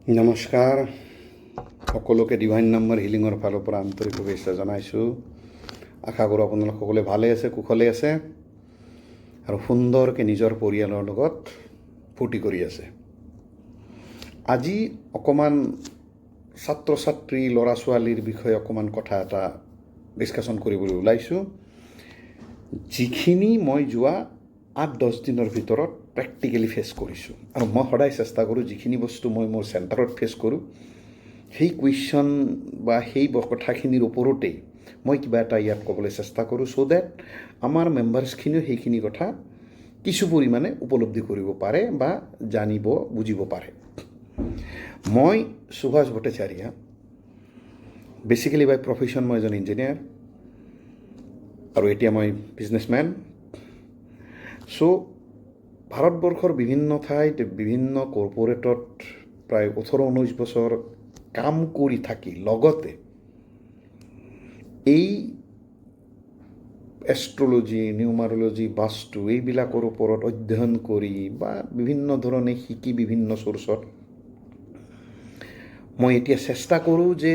নমস্কাৰ সকলোকে divine number হিলিঙৰ ফালৰ পৰা আন্তৰিক শুভেচ্ছা জনাইছোঁ। আশা কৰোঁ আপোনালোক সকলোৱে ভালে আছে, কুশলে আছে আৰু সুন্দৰকৈ নিজৰ পৰিয়ালৰ লগত ফূৰ্তি কৰি আছে। আজি অকণমান ছাত্ৰ ছাত্ৰী ল'ৰা ছোৱালীৰ বিষয়ে অকণমান কথা এটা ডিছকাশ্যন কৰিবলৈ ওলাইছোঁ, যিখিনি মই যোৱা 8-10 দিনৰ ভিতৰত প্ৰেক্টিকেলি ফেচ কৰিছোঁ। আৰু মই সদায় চেষ্টা কৰোঁ যিখিনি বস্তু মই মোৰ চেণ্টাৰত ফেচ কৰোঁ সেই কুৱেশ্যন বা সেই কথাখিনিৰ ওপৰতেই মই কিবা এটা ইয়াত ক'বলৈ চেষ্টা কৰোঁ, চ' ডেট আমাৰ মেম্বাৰ্ছখিনিও সেইখিনি কথা কিছু পৰিমাণে উপলব্ধি কৰিব পাৰে বা জানিব বুজিব পাৰে। মই সুভাষ ভট্টাচাৰ্য, বেচিকেলি বাই প্ৰফেশ্যন মই এজন ইঞ্জিনিয়াৰ আৰু এতিয়া মই বিজনেছমেন। চ' ভাৰতবৰ্ষৰ বিভিন্ন ঠাইত বিভিন্ন কৰ্পৰেটত প্ৰায় 18-19 বছৰ কাম কৰি থাকি লগতে এই এষ্ট্ৰলজি, নিউমাৰলজি, বাস্তু এইবিলাকৰ ওপৰত অধ্যয়ন কৰি বা বিভিন্ন ধৰণে শিকি বিভিন্ন চ'ৰ্চত মই এতিয়া চেষ্টা কৰোঁ যে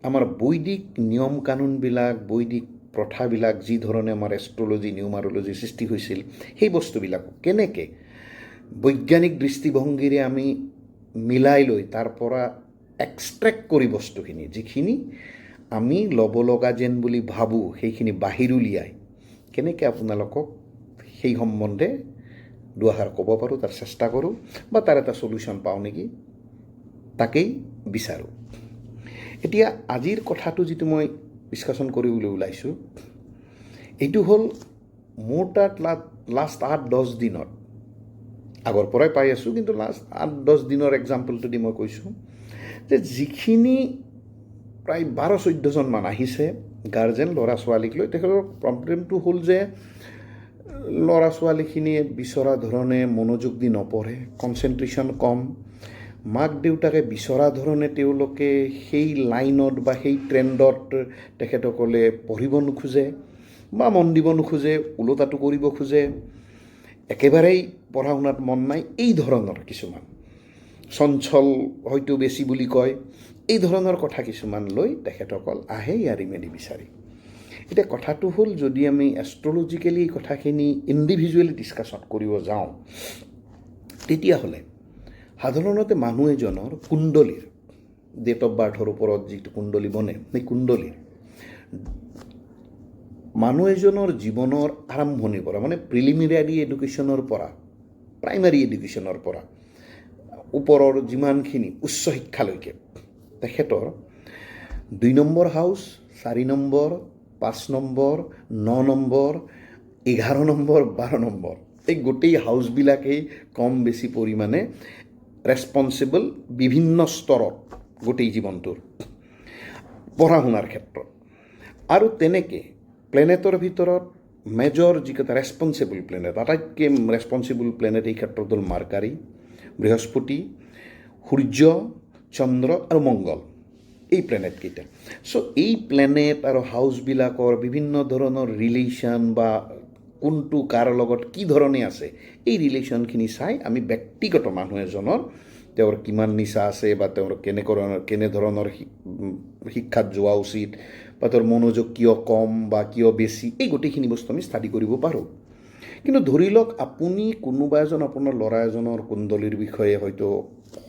আমাৰ বৈদিক নিয়ম কানুনবিলাক, বৈদিক প্ৰথাবিলাক, যি ধৰণে আমাৰ এষ্ট্ৰলজি, নিউমাৰলজি সৃষ্টি হৈছিল, সেই বস্তুবিলাক কেনেকৈ বৈজ্ঞানিক দৃষ্টিভংগীৰে আমি মিলাই লৈ তাৰ পৰা এক্সট্ৰেক্ট কৰি বস্তুখিনি যিখিনি আমি ল'ব লগা যেন বুলি ভাবোঁ সেইখিনি বাহিৰ উলিয়াই কেনেকৈ আপোনালোকক সেই সম্বন্ধে দুআষাৰ ক'ব পাৰোঁ তাৰ চেষ্টা কৰোঁ বা তাৰ এটা চলিউশ্যন পাওঁ নেকি তাকেই বিচাৰোঁ। এতিয়া আজিৰ কথাটো যিটো মই ডিছকাশ্যন কৰিবলৈ ওলাইছোঁ, এইটো হ'ল মোৰ তাত লাষ্ট 8-10 দিনত, আগৰ পৰাই পাই আছোঁ কিন্তু লাষ্ট 8-10 দিনৰ এক্সাম্পলটো দি মই কৈছোঁ যে যিখিনি প্ৰায় 12-14 মান আহিছে গাৰ্জেন ল'ৰা ছোৱালীক লৈ, তেখেতৰ প্ৰব্লেমটো হ'ল যে ল'ৰা ছোৱালীখিনিয়ে বিচৰা ধৰণে মনোযোগ দি নপঢ়ে, কনচেনট্ৰেশ্যন কম, মাক দেউতাকে বিচৰা ধৰণে তেওঁলোকে সেই লাইনত বা সেই ট্ৰেণ্ডত তেখেতসকলে পঢ়িব নোখোজে বা মন দিব নোখোজে, ওলোটাটো কৰিব খোজে, একেবাৰেই পঢ়া শুনাত মন নাই, এই ধৰণৰ কিছুমান চঞ্চল হয়তো বেছি বুলি কয়, এই ধৰণৰ কথা কিছুমান লৈ তেখেতসকল আহে ইয়াৰ ৰিমেডি বিচাৰি। এতিয়া কথাটো হ'ল, যদি আমি এষ্ট্ৰলজিকেলি কথাখিনি ইণ্ডিভিজুৱেলি ডিছকাশ্যন কৰিব যাওঁ, তেতিয়াহ'লে সাধাৰণতে মানুহ এজনৰ কুণ্ডলীৰ ডেট অফ বাৰ্থৰ ওপৰত যিটো কুণ্ডলী বনে, সেই কুণ্ডলীৰ মানুহ এজনৰ জীৱনৰ আৰম্ভণিৰ পৰা, মানে প্ৰিলিমিনাৰী এডুকেশ্যনৰ পৰা, প্ৰাইমাৰী এডুকেশ্যনৰ পৰা ওপৰৰ যিমানখিনি উচ্চ শিক্ষালৈকে তেখেতৰ 2 number house, 4 number, 5 number, 9 number, 11 number, 12 number, এই গোটেই হাউচবিলাকেই কম বেছি পৰিমাণে ৰেছপনচিবল বিভিন্ন স্তৰত গোটেই জীৱনটোৰ পঢ়া শুনাৰ ক্ষেত্ৰত। আৰু তেনেকৈ প্লেনেটৰ ভিতৰত মেজৰ যিকেইটা ৰেছপনচিবল প্লেনেট, আটাইতকৈ ৰেছপনচিবল প্লেনেট এই ক্ষেত্ৰত হ'ল মাৰ্কাৰী, বৃহস্পতি, সূৰ্য, চন্দ্ৰ আৰু মংগল, এই প্লেনেটকেইটা। চ' এই প্লেনেট আৰু হাউচবিলাকৰ বিভিন্ন ধৰণৰ ৰিলেশ্যন বা কোনটো কাৰ লগত কি ধৰণে আছে, এই ৰিলেশ্যনখিনি চাই আমি ব্যক্তিগত মানুহ এজনৰ তেওঁৰ কিমান নিচা আছে বা তেওঁৰ কেনেধৰণৰ শিক্ষাত যোৱা উচিত বা তেওঁৰ মনোযোগ কিয় কম বা কিয় বেছি, এই গোটেইখিনি বস্তু আমি ষ্টাডি কৰিব পাৰোঁ। কিন্তু ধৰি লওক আপুনি কোনোবা এজন আপোনাৰ ল'ৰা এজনৰ কুণ্ডলীৰ বিষয়ে হয়তো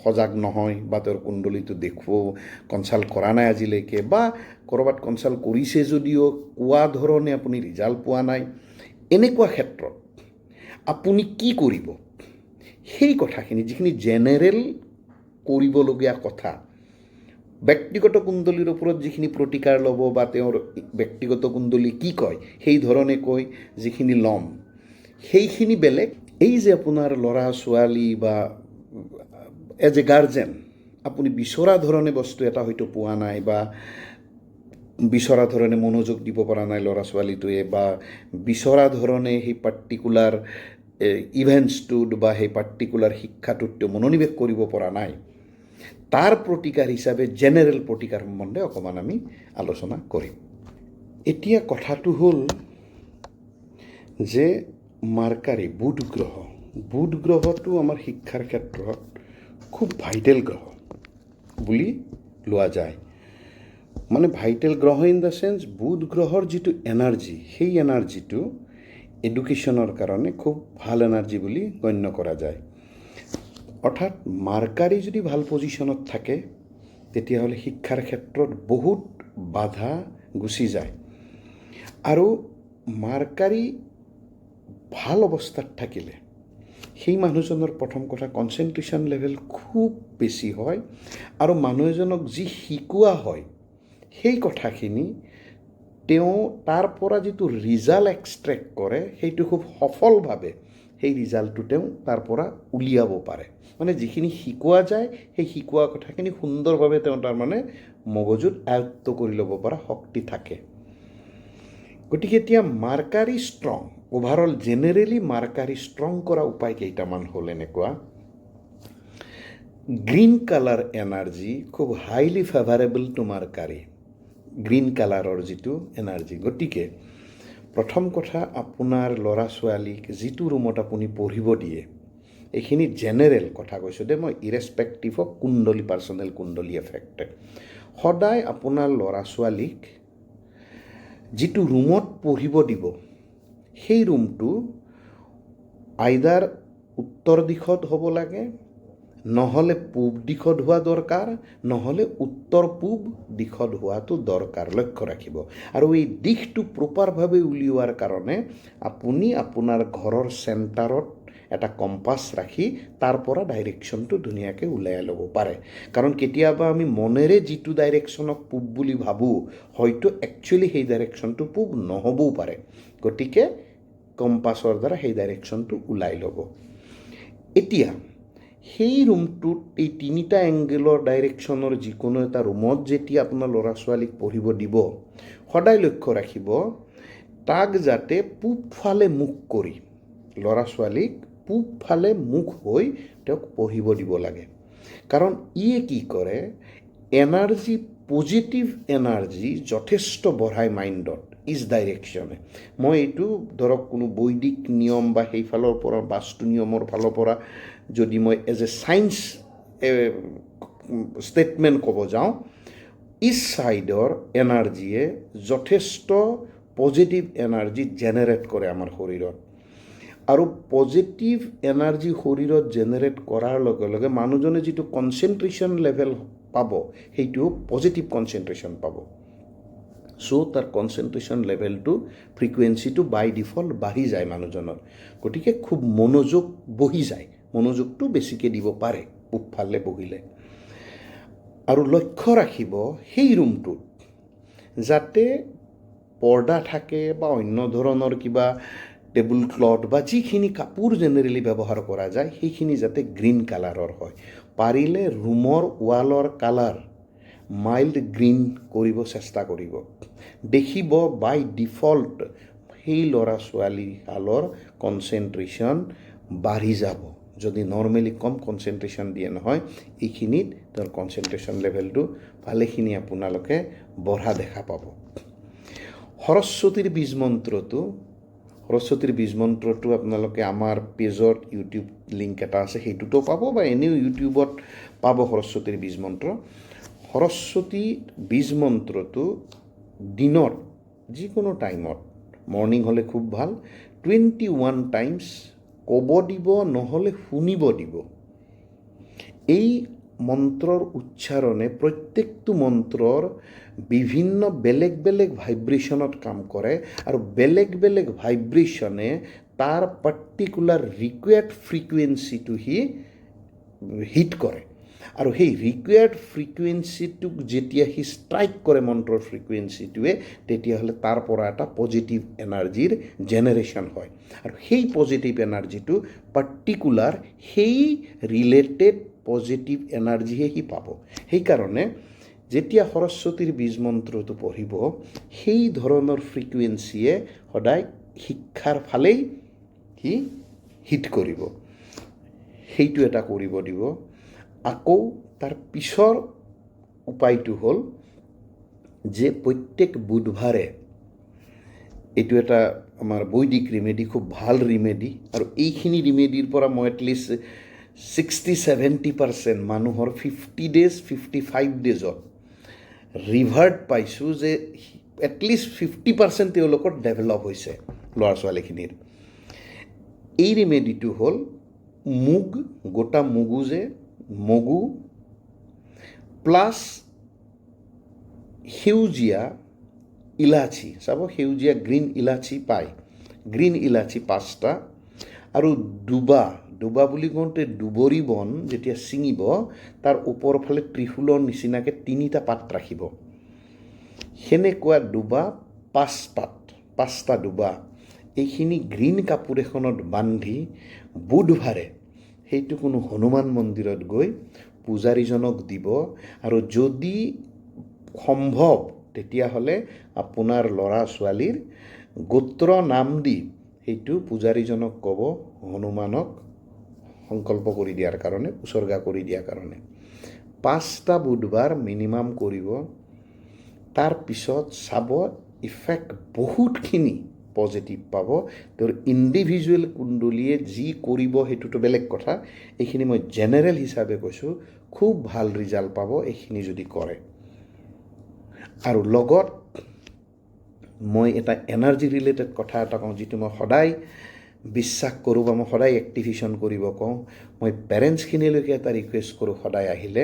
সজাগ নহয় বা তেওঁৰ কুণ্ডলীটো কনচাল্ট কৰা নাই আজিলৈকে, বা ক'ৰবাত কনচাল্ট কৰিছে যদিও কোৱা ধৰণে আপুনি ৰিজাল্ট পোৱা নাই, এনেকুৱা ক্ষেত্ৰত আপুনি কি কৰিব, সেই কথাখিনি যিখিনি জেনেৰেল কৰিবলগীয়া কথা, ব্যক্তিগত কুণ্ডলীৰ ওপৰত যিখিনি প্ৰতিকাৰ ল'ব বা তেওঁৰ ব্যক্তিগত কুণ্ডলী কি কয় সেই ধৰণে কৈ যিখিনি ল'ম, সেইখিনি বেলেগ। এই যে আপোনাৰ ল'ৰা ছোৱালী বা এজ এ গাৰ্জেন আপুনি বিচৰা ধৰণে বস্তু এটা হয়তো পোৱা নাই বা বিচৰা ধৰণে মনোযোগ দিব পৰা নাই ল'ৰা ছোৱালীটোৱে, বা বিচৰা ধৰণে সেই পাৰ্টিকুলাৰ ইভেণ্টছটোত বা সেই পাৰ্টিকুলাৰ শিক্ষাটোত মনোনিৱেশ কৰিব পৰা নাই, তাৰ প্ৰতিকাৰ হিচাপে জেনেৰেল প্ৰতিকাৰ সম্বন্ধে অকণমান আমি আলোচনা কৰিম। এতিয়া কথাটো হ'ল যে মাৰ্কাৰী, বুধ গ্ৰহটো আমাৰ শিক্ষাৰ ক্ষেত্ৰত খুব ভাইটেল গ্ৰহ। বুলি লোৱা যায়। মানে ভাইটেল গ্ৰহ ইন দ্য চেন্স বুধ গ্ৰহৰ যিটো এনাৰ্জি, সেই এনাৰ্জিটো এডুকেশ্যনৰ কাৰণে খুব ভাল এনাৰ্জি বুলি গণ্য কৰা যায়। অৰ্থাৎ মাৰ্কাৰী যদি ভাল পজিশ্যনত থাকে তেতিয়াহ'লে শিক্ষাৰ ক্ষেত্ৰত বহুত বাধা গুচি যায়। আৰু মাৰ্কাৰী ভাল অৱস্থাত থাকিলে সেই মানুহজনৰ প্ৰথম কথা কনচেনট্ৰেশ্যন লেভেল খুব বেছি হয়, আৰু মানুহ এজনক যি শিকোৱা হয় সেই কথাখিনি তেওঁ তাৰ পৰা যিটো ৰিজাল্ট এক্সট্ৰেক্ট কৰে সেইটো খুব সফলভাৱে সেই ৰিজাল্টটো তেওঁ তাৰ পৰা উলিয়াব পাৰে। মানে যিখিনি শিকোৱা যায় সেই শিকোৱা কথাখিনি সুন্দৰভাৱে তেওঁ তাৰমানে মগজুত আয়ত্ত কৰি ল'ব পৰা শক্তি থাকে। গতিকে এতিয়া মাৰ্কাৰী ষ্ট্ৰং, অভাৰঅল জেনেৰেলি মাৰ্কাৰী ষ্ট্ৰং কৰা উপায় কেইটামান হ'ল এনেকুৱা। গ্ৰীণ কালাৰ এনাৰ্জি খুব হাইলি ফেভাৰেবল টু মাৰ্কাৰী, গ্ৰীণ কালাৰৰ যিটো এনাৰ্জি। গতিকে প্ৰথম কথা, আপোনাৰ ল'ৰা ছোৱালীক যিটো ৰুমত আপুনি পঢ়িব দিয়ে, এইখিনি জেনেৰেল কথা কৈছোঁ দেই মই, irrespective of kundli, personal kundli effect, সদায় আপোনাৰ ল'ৰা ছোৱালীক যিটো ৰুমত পঢ়িব দিব সেই ৰুমটো আইদাৰ উত্তৰ দিশত হ'ব লাগে, নহ'লে পূব দিশত হোৱা দৰকাৰ, নহ'লে উত্তৰ পূব দিশত হোৱাটো দৰকাৰ, লক্ষ্য ৰাখিব। আৰু এই দিশটো প্ৰপাৰভাৱে উলিওৱাৰ কাৰণে আপুনি আপোনাৰ ঘৰৰ চেণ্টাৰত এটা কম্পাছ ৰাখি তাৰ পৰা ডাইৰেকশ্যনটো ধুনীয়াকৈ ওলাই ল'ব পাৰে। কাৰণ কেতিয়াবা আমি মনেৰে যিটো ডাইৰেকশ্যনক পূব বুলি ভাবোঁ হয়তো একচুৱেলি সেই ডাইৰেকশ্যনটো পূব নহ'বও পাৰে। গতিকে কম্পাছৰ দ্বাৰা সেই ডাইৰেকশ্যনটো ওলাই ল'ব। এতিয়া সেই ৰুমটোত এই তিনিটা এংগেলৰ ডাইৰেকশ্যনৰ যিকোনো এটা ৰুমত যেতিয়া আপোনাৰ ল'ৰা ছোৱালীক পঢ়িব দিব, সদায় লক্ষ্য ৰাখিব তাক যাতে পূবফালে মুখ কৰি, ল'ৰা ছোৱালীক পূবফালে মুখ হৈ তেওঁক পঢ়িব দিব লাগে। কাৰণ ইয়ে কি কৰে, এনাৰ্জি, পজিটিভ এনাৰ্জি যথেষ্ট বঢ়ায় মাইণ্ডত, ইজ ডাইৰেকশ্যনে। মই এইটো ধৰক কোনো বৈদিক নিয়ম বা সেইফালৰ পৰা বাস্তু নিয়মৰ ফালৰ পৰা যদি মই এজ এ ছায়েন্স ষ্টেটমেণ্ট ক'ব যাওঁ, ইষ্ট ছাইডৰ এনাৰ্জিয়ে যথেষ্ট পজিটিভ এনাৰ্জি জেনেৰেট কৰে আমাৰ শৰীৰত। আৰু পজিটিভ এনাৰ্জি শৰীৰত জেনেৰেট কৰাৰ লগে লগে মানুহজনে যিটো কনচেনট্ৰেশ্যন লেভেল পাব সেইটো পজিটিভ কনচেনট্ৰেশ্যন পাব। চ' তাৰ কনচেনট্ৰেশ্যন লেভেলটো, ফ্ৰিকুৱেঞ্চিটো বাই ডিফল্ট বাঢ়ি যায় মানুহজনৰ। গতিকে খুব মনোযোগ বহি যায়, মনোযোগটো বেছিকৈ দিব পাৰে পূবফালে বহিলে। আৰু লক্ষ্য ৰাখিব সেই ৰুমটোত যাতে পৰ্দা থাকে বা অন্য ধৰণৰ কিবা টেবুল ক্লথ বা যিখিনি কাপোৰ জেনেৰেলি ব্যৱহাৰ কৰা যায় সেইখিনি যাতে গ্ৰীণ কালাৰৰ হয়। পাৰিলে ৰুমৰ ৱালৰ কালাৰ মাইল্ড গ্ৰীণ কৰিব চেষ্টা কৰিব। দেখিব বাই ডিফল্ট সেই ল'ৰা ছোৱালীহালৰ কনচেনট্ৰেশ্যন বাঢ়ি যাব। যদি নৰ্মেলি কম কনচেনট্ৰেশ্যন দিয়ে নহয়, এইখিনিত তেওঁৰ কনচেনট্ৰেশ্যন লেভেলটো ভালেখিনি আপোনালোকে বঢ়া দেখা পাব। সৰস্বতীৰ বীজ মন্ত্ৰটো আপোনালোকে আমাৰ পেজত ইউটিউব লিংক এটা আছে, সেইটোতো পাব, বা এনেও ইউটিউবত পাব সৰস্বতীৰ বীজ মন্ত্ৰ। সৰস্বতী বীজ মন্ত্ৰটো দিনত যিকোনো টাইমত, মৰ্ণিং হ'লে খুব ভাল, 21 টাইমছ ক'ব দিব, নহ'লে শুনিব দিব। এই মন্ত্ৰৰ উচ্চাৰণে প্ৰত্যেকটো মন্ত্ৰৰ বিভিন্ন বেলেগ বেলেগ ভাইব্ৰেশ্যনত কাম কৰে, আৰু বেলেগ বেলেগ ভাইব্ৰেশ্যনে তাৰ পাৰ্টিকুলাৰ ৰিকুৱাৰ্ড ফ্ৰিকুৱেঞ্চিটো হিট কৰে। আৰু সেই ৰিকুৱাৰ্ড ফ্ৰিকুৱেঞ্চিটোক যেতিয়া সি ষ্ট্ৰাইক কৰে মন্ত্ৰৰ ফ্ৰিকুৱেঞ্চিটোৱে, তেতিয়াহ'লে তাৰ পৰা এটা পজিটিভ এনাৰ্জিৰ জেনেৰেশ্যন হয়। আৰু সেই পজিটিভ এনাৰ্জিটো পাৰ্টিকুলাৰ সেই ৰিলেটেড পজিটিভ এনাৰ্জিহে সি পাব। সেইকাৰণে যেতিয়া সৰস্বতীৰ বীজ মন্ত্ৰটো পঢ়িব, সেই ধৰণৰ ফ্ৰিকুৱেঞ্চিয়ে সদায় শিক্ষাৰ ফালেই সি হিট কৰিব। সেইটো এটা কৰিব দিব। আকৌ তাৰ পিছৰ উপায়টো হ'ল যে প্ৰত্যেক বুধবাৰে, এইটো এটা আমাৰ বৈদিক ৰিমেডি, খুব ভাল ৰিমেডি, আৰু এইখিনি ৰিমেডিৰ পৰা মই এটলিষ্ট 60-70% মানুহৰ 50 days 55 daysত ৰিভাৰ্ট পাইছোঁ যে এটলিষ্ট 50% তেওঁলোকৰ ডেভেলপ হৈছে ল'ৰা ছোৱালীখিনিৰ। এই ৰেমেডিটো হ'ল মুগ, গোটা মগু যে মগু প্লাছ সেউজীয়া ইলাচি, চাব সেউজীয়া গ্ৰীণ ইলাচি পায়, গ্ৰীণ ইলাচি 5টা আৰু দুবা বুলি কওঁতে দুবৰি বন যেতিয়া ছিঙিব তাৰ ওপৰৰ ফালে ত্ৰিশূলৰ নিচিনাকৈ 3টা পাত ৰাখিব, সেনেকুৱা দুবা 5টা দুবা এইখিনি গ্ৰীণ কাপোৰ এখনত বান্ধি বুধবাৰে সেইটো কোনো হনুমান মন্দিৰত গৈ পূজাৰীজনক দিব। আৰু যদি সম্ভৱ তেতিয়াহ'লে আপোনাৰ ল'ৰা ছোৱালীৰ গোত্ৰ নাম দি সেইটো পূজাৰীজনক ক'ব হনুমানক সংকল্প কৰি দিয়াৰ কাৰণে, উচৰ্গা কৰি দিয়াৰ কাৰণে। 5টা বুধবাৰ মিনিমাম কৰিব, তাৰপিছত চাব ইফেক্ট বহুতখিনি পজিটিভ পাব। তেওঁৰ ইণ্ডিভিজুৱেল কুণ্ডলীয়ে যি কৰিব সেইটোতো বেলেগ কথা, এইখিনি মই জেনেৰেল হিচাপে কৈছোঁ, খুব ভাল ৰিজাল্ট পাব এইখিনি যদি কৰে। আৰু লগত মই এটা এনাৰ্জি ৰিলেটেড কথা এটা কওঁ, যিটো মই সদায় বিশ্বাস কৰোঁ বা মই সদায় এক্টিভেশ্যন কৰিব কওঁ। মই পেৰেণ্টছখিনিলৈকে এটা ৰিকুৱেষ্ট কৰোঁ সদায় আহিলে,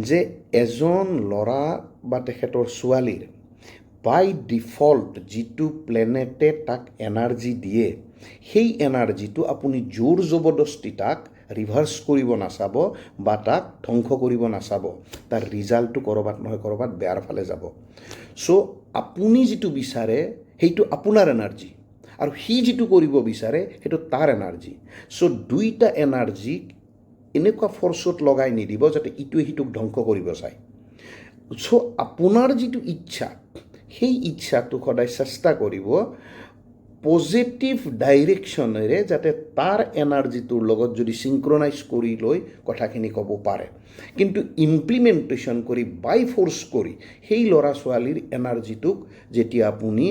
যে এজন ল'ৰা বা তেখেতৰ ছোৱালীৰ বাই ডিফল্ট যিটো প্লেনেটে তাক এনাৰ্জি দিয়ে, সেই এনাৰ্জিটো আপুনি জোৰ জবৰদস্তি তাক ৰিভাৰ্চ কৰিব নাচাব বা তাক ধ্বংস কৰিব নাচাব, তাৰ ৰিজাল্টটো ক'ৰবাত নহয় ক'ৰবাত বেয়াৰ ফালে যাব। চ' আপুনি যিটো বিচাৰে সেইটো আপোনাৰ এনাৰ্জি, আৰু সি যিটো কৰিব বিচাৰে সেইটো তাৰ এনাৰ্জি। চ' দুইটা এনাৰ্জিক এনেকুৱা ফৰ্চত লগাই নিদিব যাতে ইটোৱে সিটোক ধ্বংস কৰিব চায়। চ' আপোনাৰ যিটো ইচ্ছা সেই ইচ্ছাটো সদায় চেষ্টা কৰিব পজিটিভ ডাইৰেকশ্যনেৰে, যাতে তাৰ এনাৰ্জিটোৰ লগত যদি চিংক্ৰনাইজ কৰি লৈ কথাখিনি ক'ব পাৰে। কিন্তু ইমপ্লিমেণ্টেশ্যন কৰি বাই ফ'ৰ্চ কৰি সেই ল'ৰা ছোৱালীৰ এনাৰ্জিটোক যেতিয়া আপুনি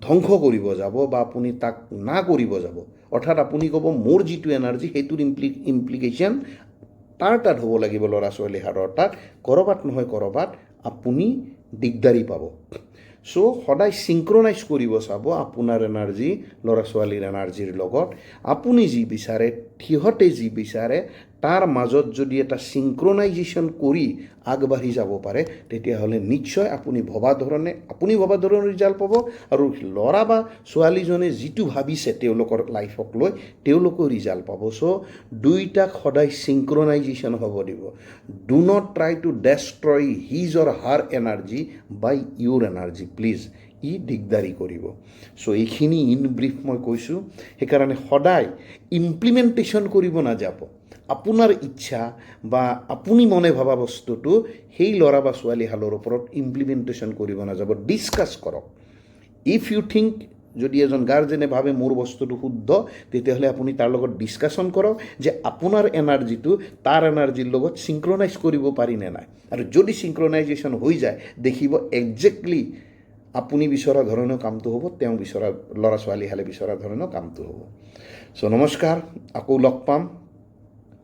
ধ্বংস কৰিব যাব বা আপুনি তাক না কৰিব যাব, অৰ্থাৎ আপুনি ক'ব মোৰ যিটো এনাৰ্জি সেইটোৰ ইমপ্লিকেশ্যন তাৰ তাত হ'ব লাগিব ল'ৰা ছোৱালী হাৰৰ তাত, ক'ৰবাত নহয় ক'ৰবাত আপুনি দিগদাৰী পাব। চ' সদায় চিংক্ৰনাইজ কৰিব চাব আপোনাৰ এনাৰ্জি ল'ৰা ছোৱালীৰ এনাৰ্জিৰ লগত। আপুনি যি বিচাৰে, সিহঁতে যি বিচাৰে, তাৰ মাজত যদি এটা চিংক্ৰনাইজেশ্যন কৰি আগবাঢ়ি যাব পাৰে, তেতিয়াহ'লে নিশ্চয় আপুনি ভবা ধৰণে ৰিজাল্ট পাব। আৰু ল'ৰা বা ছোৱালীজনে যিটো ভাবিছে তেওঁলোকৰ লাইফক লৈ, তেওঁলোকেও ৰিজাল্ট পাব। চ' দুইটাক সদায় চিংক্ৰনাইজেশ্যন হ'ব দিব। Do not try to destroy his or her energy by your energy, please. ই দিগদাৰী কৰিব। চ' এইখিনি ইন ব্ৰিফ মই কৈছোঁ। সেইকাৰণে সদায় ইমপ্লিমেণ্টেশ্যন কৰিব নাযাব। আপোনাৰ ইচ্ছা বা আপুনি মনে ভবা বস্তুটো সেই ল'ৰা বা ছোৱালীহালৰ ওপৰত ইমপ্লিমেণ্টেশ্যন কৰিব নাযাব, ডিছকাছ কৰক। ইফ ইউ থিংক, যদি এজন গাৰ্জেনে ভাবে মোৰ বস্তুটো শুদ্ধ, তেতিয়াহ'লে আপুনি তাৰ লগত ডিছকাশ্যন কৰক যে আপোনাৰ এনাৰ্জিটো তাৰ এনাৰ্জিৰ লগত চিংক্ৰনাইজ কৰিব পাৰি নে নাই। আৰু যদি চিংক্ৰনাইজেশ্যন হৈ যায়, দেখিব একজেক্টলি আপুনি বিচৰা ধৰণৰ কামটো হ'ব, তেওঁ বিচৰা ল'ৰা ছোৱালীহালে বিচৰা ধৰণৰ কামটো হ'ব। চ' নমস্কাৰ, আকৌ লগ পাম।